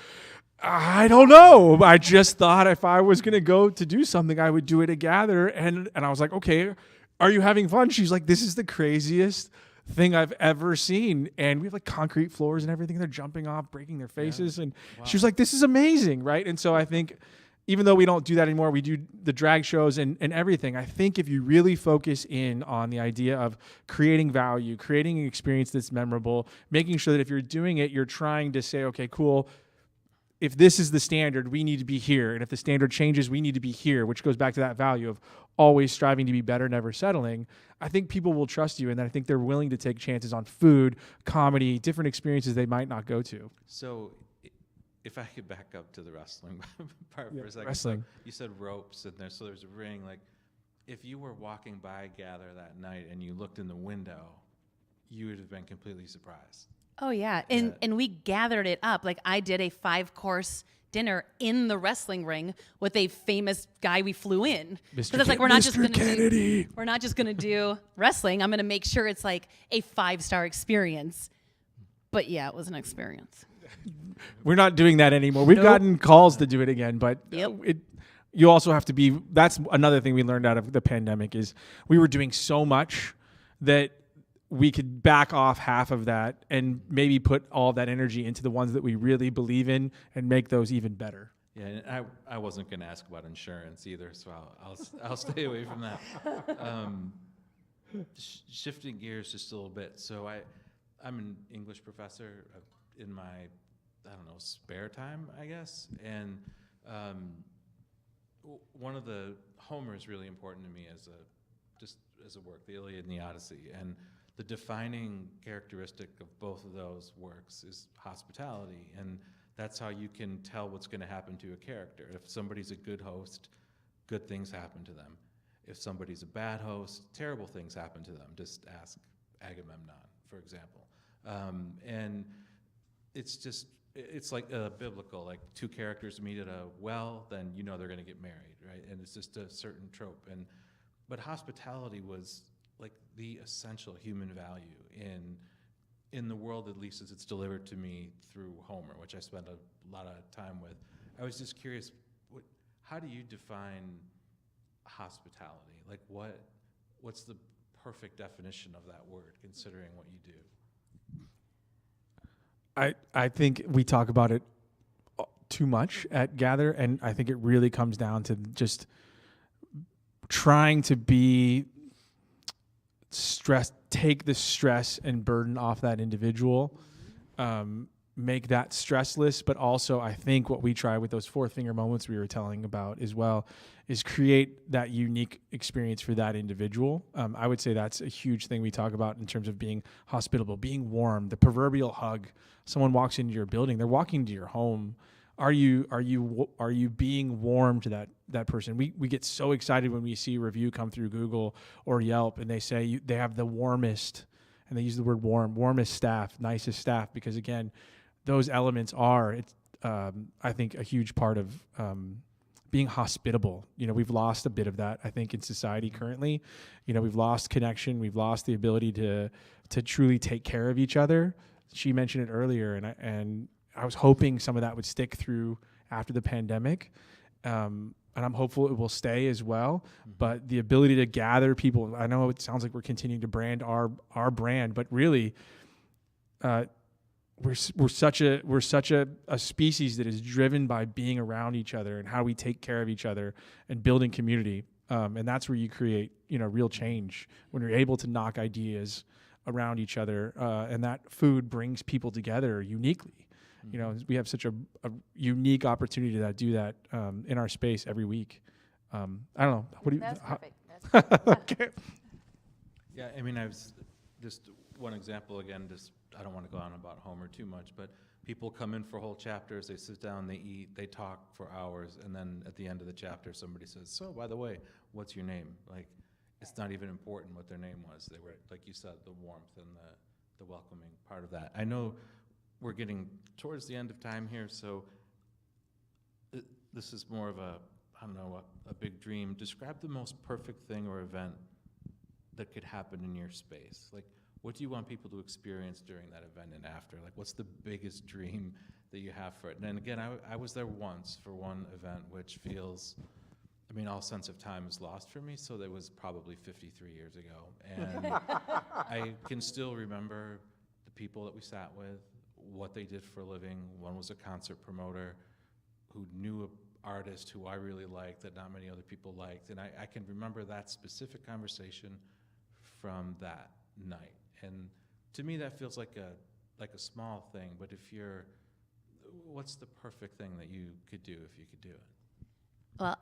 I don't know. I just thought if I was going to go to do something, I would do it at Gather. And I was like, okay, are you having fun? She's like, this is the craziest thing I've ever seen. And we have like concrete floors and everything. They're jumping off, breaking their faces. Yeah. And she was like, this is amazing, right? And so I think even though we don't do that anymore, we do the drag shows and everything. I think if you really focus in on the idea of creating value, creating an experience that's memorable, making sure that if you're doing it, you're trying to say, okay, cool, if this is the standard, we need to be here. And if the standard changes, we need to be here, which goes back to that value of always striving to be better, never settling. I think people will trust you, and I think they're willing to take chances on food, comedy, different experiences they might not go to. So if I could back up to the wrestling part for a second. Wrestling. So you said ropes in there, so there's a ring. Like, if you were walking by Gather that night and you looked in the window, you would have been completely surprised. Oh yeah, and we gathered it up. Like I did a 5-course dinner in the wrestling ring with a famous guy we flew in. Mr. It's like we're not just going Kennedy. we're not just going to do wrestling. I'm going to make sure it's like a 5-star experience. But yeah, it was an experience. We're not doing that anymore. We've gotten calls to do it again, but Yep. you also have to be. That's another thing we learned out of the pandemic is we were doing so much that we could back off half of that and maybe put all that energy into the ones that we really believe in and make those even better. Yeah, and I wasn't going to ask about insurance either, so I'll stay away from that. Shifting gears just a little bit. So I'm an English professor in my, spare time, I guess. And one of the Homer is really important to me as a work, the Iliad and the Odyssey. And the defining characteristic of both of those works is hospitality. And that's how you can tell what's going to happen to a character. If somebody's a good host, good things happen to them. If somebody's a bad host, terrible things happen to them. Just ask Agamemnon, for example. And it's like biblical, like two characters meet at a well, then you know they're going to get married, right? And it's just a certain trope. But hospitality was like the essential human value in the world, at least as it's delivered to me through Homer, which I spent a lot of time with. I was just curious, how do you define hospitality? Like what's the perfect definition of that word, considering what you do? I think we talk about it too much at Gather, and I think it really comes down to just trying to be take the stress and burden off that individual, make that stressless, but also I think what we try with those 4-finger moments we were telling about as well is create that unique experience for that individual. I would say that's a huge thing we talk about in terms of being hospitable, being warm, the proverbial hug. Someone walks into your building, they're walking into your home. Are you being warm to that person? We get so excited when we see a review come through Google or Yelp and they say they have the warmest, and they use the word warmest staff, nicest staff, because again, those elements are I think a huge part of being hospitable. We've lost a bit of that, I think, in society currently. We've lost connection, we've lost the ability to truly take care of each other. She mentioned it earlier, and I was hoping some of that would stick through after the pandemic, and I'm hopeful it will stay as well. But the ability to gather people, I know it sounds like we're continuing to brand our brand, but really, we're such a species that is driven by being around each other and how we take care of each other and building community, and that's where you create real change when you're able to knock ideas around each other, and that food brings people together uniquely. We have such a unique opportunity to do that in our space every week. I don't know. What do you? That's perfect. That's perfect. Okay. Yeah, I mean, I was just one example again. Just I don't want to go on about Homer too much, but people come in for whole chapters. They sit down, they eat, they talk for hours, and then at the end of the chapter, somebody says, "So, by the way, what's your name?" Like, it's not even important what their name was. They were, like you said, the warmth and the welcoming part of that. I know we're getting towards the end of time here, so this is more of a big dream. Describe the most perfect thing or event that could happen in your space. Like, what do you want people to experience during that event and after? Like, what's the biggest dream that you have for it? And then again, I was there once for one event, which feels, all sense of time is lost for me, so that was probably 53 years ago. And I can still remember the people that we sat with, what they did for a living. One was a concert promoter who knew an artist who I really liked that not many other people liked. And I can remember that specific conversation from that night. And to me, that feels like a small thing, but what's the perfect thing that you could do if you could do it? Well,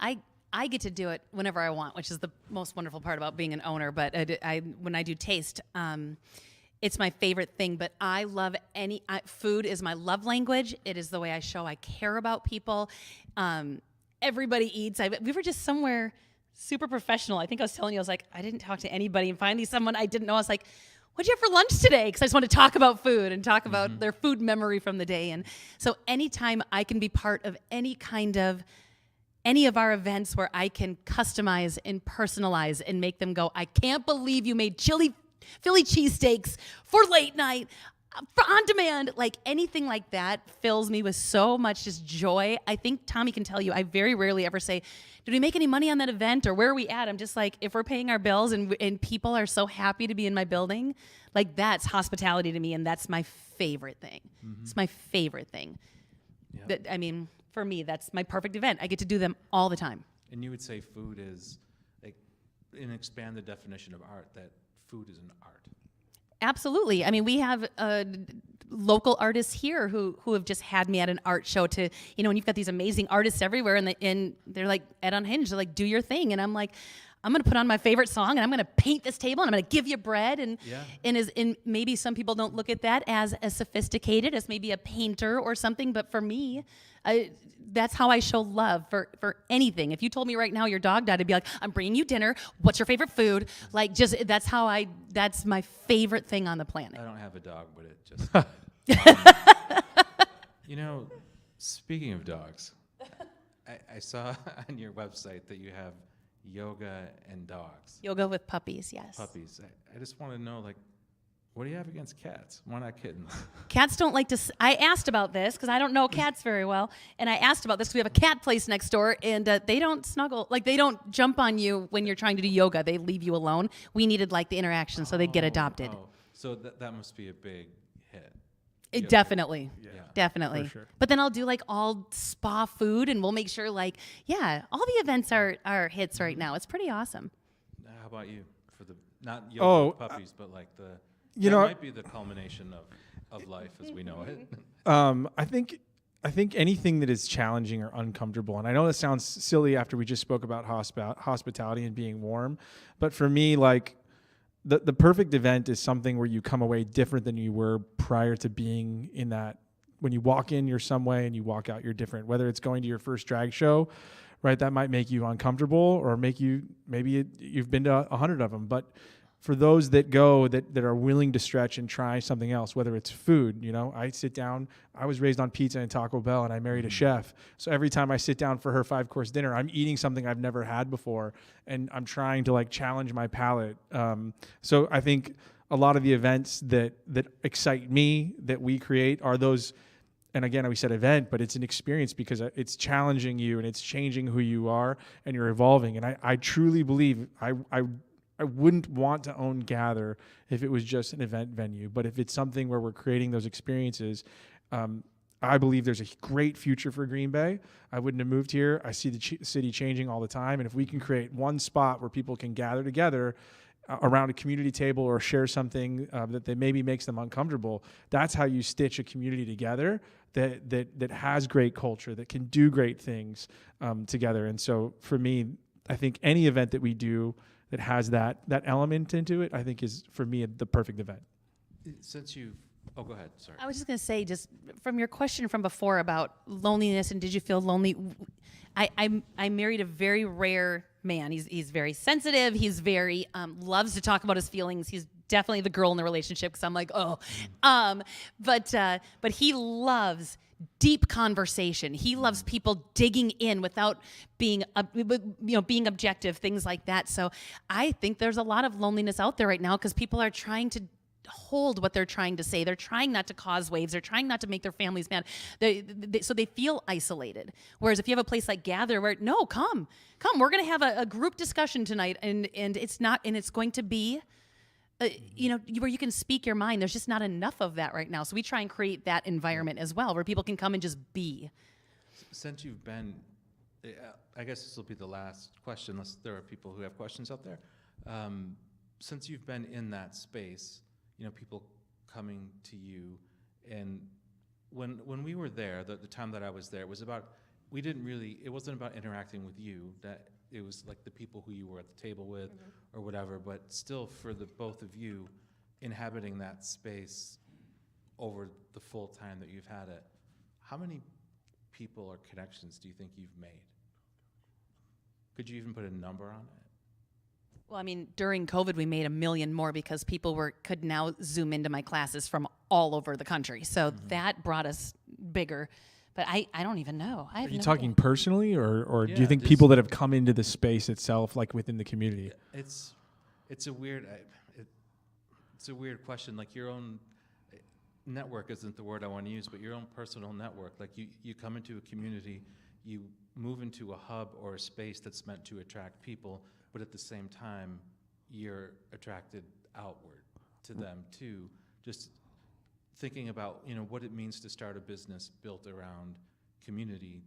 I get to do it whenever I want, which is the most wonderful part about being an owner. But when I do taste, it's my favorite thing. But I love food is my love language. It is the way I show I care about people. Everybody eats. We were just somewhere super professional. I think I was telling you, I was like, I didn't talk to anybody. And finally someone I didn't know, I was like, what'd you have for lunch today? Because I just want to talk about food and talk about their food memory from the day. And so anytime I can be part of any of our events where I can customize and personalize and make them go, I can't believe you made Philly cheesesteaks for late night, for on demand, like anything like that fills me with so much just joy. I think Tommy can tell you, I very rarely ever say, did we make any money on that event or where are we at? I'm just like, if we're paying our bills and people are so happy to be in my building, like that's hospitality to me, and that's my favorite thing. It's my favorite thing. Yep. I mean, for me, that's my perfect event. I get to do them all the time. And you would say food is, like, and expand the definition of art, that food is an art. Absolutely. I mean, we have local artists here who have just had me at an art show to, and you've got these amazing artists everywhere, and they're like at Unhinged, they're like, do your thing. And I'm like, I'm going to put on my favorite song and I'm going to paint this table and I'm going to give you bread. And maybe some people don't look at that as sophisticated as maybe a painter or something. But for me, that's how I show love for anything. If you told me right now your dog died, I'd be like, I'm bringing you dinner. What's your favorite food? Like, that's my favorite thing on the planet. I don't have a dog, but it just... speaking of dogs, I saw on your website that you have yoga and dogs. Yoga with puppies, yes. Puppies. I just want to know, like, what do you have against cats? Why not kittens? Cats don't like to... I asked about this because I don't know cats very well, and I asked about this because we have a cat place next door, and they don't snuggle. Like, they don't jump on you when you're trying to do yoga. They leave you alone. We needed, like, the interaction, so they'd get adopted. So that must be a big hit. It definitely. Yeah. Definitely. For sure. But then I'll do like all spa food, and we'll make sure all the events are hits right now. It's pretty awesome. How about you? For the not yoga with puppies, but like that might be the culmination of life as we know it. I think anything that is challenging or uncomfortable, and I know this sounds silly after we just spoke about hospitality and being warm, but for me, like, the perfect event is something where you come away different than you were prior to being in that. When you walk in, you're some way, and you walk out, you're different. Whether it's going to your first drag show, right, that might make you uncomfortable, or you've been to 100 of them. But for those that go, that are willing to stretch and try something else, whether it's food, I sit down. I was raised on pizza and Taco Bell, and I married a chef. So every time I sit down for her 5-course dinner, I'm eating something I've never had before, and I'm trying to, like, challenge my palate. So I think a lot of the events that excite me, that we create, are those. And again, we said event, but it's an experience because it's challenging you and it's changing who you are, and you're evolving. And I truly believe I wouldn't want to own Gather if it was just an event venue. But if it's something where we're creating those experiences, I believe there's a great future for Green Bay. I wouldn't have moved here. I see the city changing all the time. And if we can create one spot where people can gather together around a community table or share something that they maybe makes them uncomfortable, that's how you stitch a community together that has great culture, that can do great things together. And so for me, I think any event that we do that has that element into it, I think is, for me, the perfect event. Since go ahead, sorry. I was just going to say, just from your question from before about loneliness and did you feel lonely, I married a very rare man. He's very sensitive. He's very loves to talk about his feelings. He's definitely the girl in the relationship because I'm like, but he loves deep conversation. He loves people digging in without being objective, things like that. So I think there's a lot of loneliness out there right now because people are trying to hold what they're trying to say. They're trying not to cause waves. They're trying not to make their families mad. So they feel isolated. Whereas if you have a place like Gather where, no, come, we're going to have a group discussion tonight, and it's going to be where you can speak your mind. There's just not enough of that right now. So we try and create that environment as well where people can come and just be. Since you've been, I guess this will be the last question, unless there are people who have questions out there. Since you've been in that space, people coming to you, and when we were there, the time that I was there, it was about, it wasn't about interacting with you, that it was like the people who you were at the table with or whatever, but still for the both of you inhabiting that space over the full time that you've had it, how many people or connections do you think you've made? Could you even put a number on it? Well, I mean, during COVID, we made 1 million more because people could now Zoom into my classes from all over the country. So that brought us bigger. But I don't even know. I have Are you no talking idea. personally, or do you Yeah, think just- people that have come into the space itself, like within the community? It's a weird it's a weird question. Like your own network isn't the word I want to use, but your own personal network. Like you come into a community, you move into a hub or a space that's meant to attract people, but at the same time, you're attracted outward to them too. Just thinking about, what it means to start a business built around community.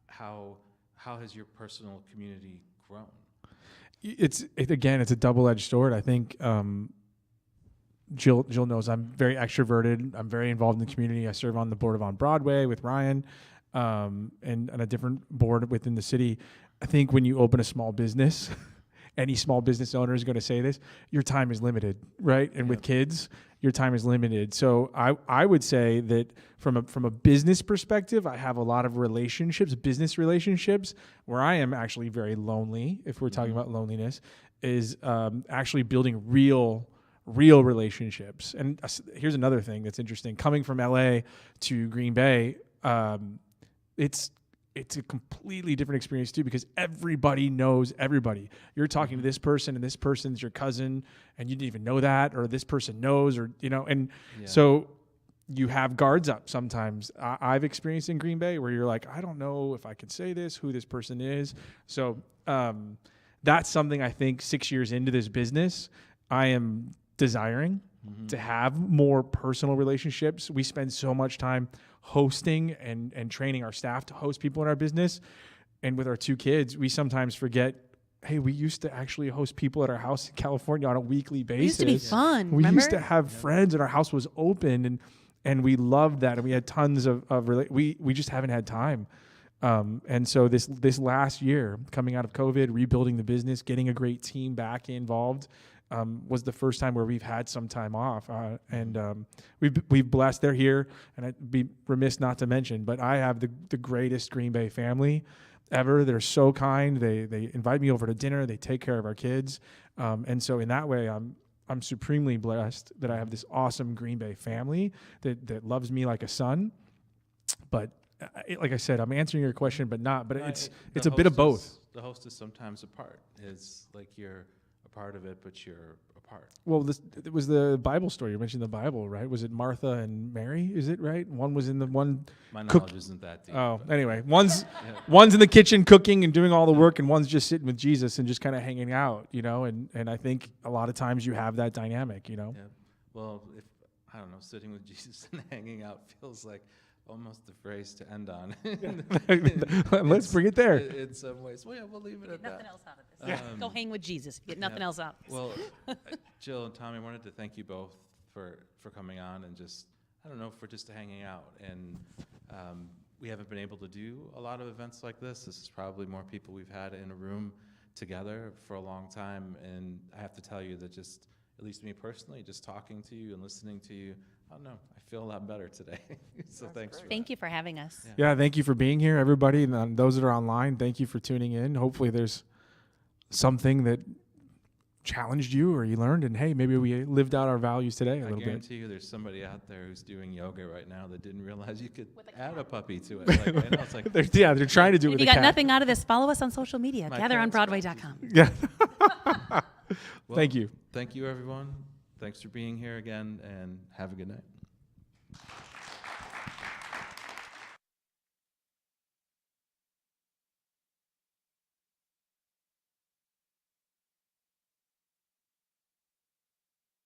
How has your personal community grown? It's a double-edged sword. I think Jill knows I'm very extroverted. I'm very involved in the community. I serve on the board of On Broadway with Ryan, and on a different board within the city. I think when you open a small business, any small business owner is going to say this, your time is limited, right? And with kids, your time is limited. So I would say that from a business perspective, I have a lot of business relationships, where I am actually very lonely, if we're talking about loneliness, is actually building real relationships. And here's another thing that's interesting. Coming from LA to Green Bay, it's a completely different experience too, because everybody knows everybody. You're talking to this person, and this person's your cousin, and you didn't even know that, or this person knows, or so you have guards up sometimes. I've experienced in Green Bay where you're like, I don't know if I can say this, who this person is. So that's something I think 6 years into this business, I am desiring to have more personal relationships. We spend so much time hosting and training our staff to host people in our business. And with our 2 kids, we sometimes forget, hey, we used to actually host people at our house in California on a weekly basis. It used to be fun, We remember? used to have friends, and our house was open, and we loved that. And we had tons of we just haven't had time. And so this last year, coming out of COVID, rebuilding the business, getting a great team back involved, was the first time where we've had some time off, and we've blessed. They're here, and I'd be remiss not to mention, but I have the greatest Green Bay family ever. They're so kind. They invite me over to dinner. They take care of our kids, and so in that way, I'm supremely blessed that I have this awesome Green Bay family that loves me like a son. But like I said, I'm answering your question, but it's a bit of both. The host is sometimes a part. Is like you're part of it, but you're apart. Well, it was the Bible story. You mentioned the Bible, right? Was it Martha and Mary? Is it right? One was in the one. My knowledge isn't that deep. Oh, anyway, one's in the kitchen cooking and doing all the work, and one's just sitting with Jesus and just kind of hanging out, And I think a lot of times you have that dynamic, Yeah. Well, I don't know, sitting with Jesus and hanging out feels like almost the phrase to end on. Let's bring it there. In some ways. Well, yeah, we'll leave it at that. Nothing else out of this. Go hang with Jesus. Get nothing else out. Well, Jill and Tommy, I wanted to thank you both for coming on and just hanging out. And we haven't been able to do a lot of events like this. This is probably more people we've had in a room together for a long time. And I have to tell you that just, at least me personally, just talking to you and listening to you, I don't know, I feel a lot better today. So thanks for Thank you for having us. Yeah, thank you for being here, everybody. And those that are online, thank you for tuning in. Hopefully there's something that challenged you or you learned, and hey, maybe we lived out our values today a little I bit. guarantee you there's somebody out there who's doing yoga right now that didn't realize you could add a puppy to it. Like, I know, it's like, They're trying to do it If with you a got cat. nothing out of this, follow us on social media. My GatherOnBroadway.com. Yeah. well, Thank you. Thank you, everyone. Thanks for being here again, and have a good night.